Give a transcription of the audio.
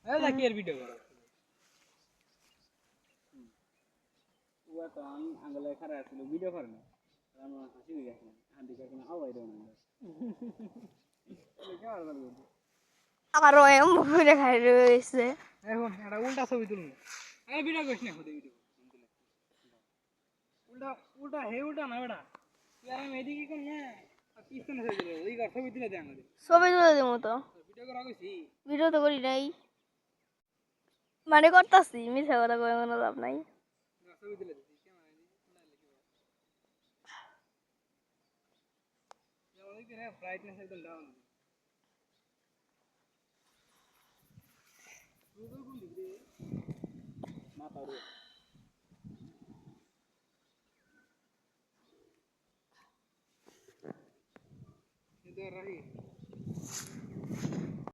এই দেখি এর ভিডিও করো ওয়া তো আঙ্গলে খারাপ ছিল ভিডিও করে না আমরা হাসি হয়ে গেছে আন্টি কাকে না আওয়াই দেও না এটা আর বলবো আমারও এম ভিডিও খাই রয়েছে এখন এটা উল্টা ছবি তুলুন আরে ভিডিও করিস না হতে ভিডিও উল্টা উল্টা হে উল্টা না বেটা তুই আর আমি এদিকে কোন না আর পিছনে ছবি তুলে ওই ঘর ছবি তুলে দে আমাদের ছবি তুলে দেবো তো ভিডিও করা কইছি ভিডিও তো করি নাই মানে করতাছি মিছা কথা কই কোনো লাভ নাই ছবি তুলে দিছি ক্যামেরা যেমন দেখি রে ব্রাইটনেস একদম ডাউন মাথা রে इधर रही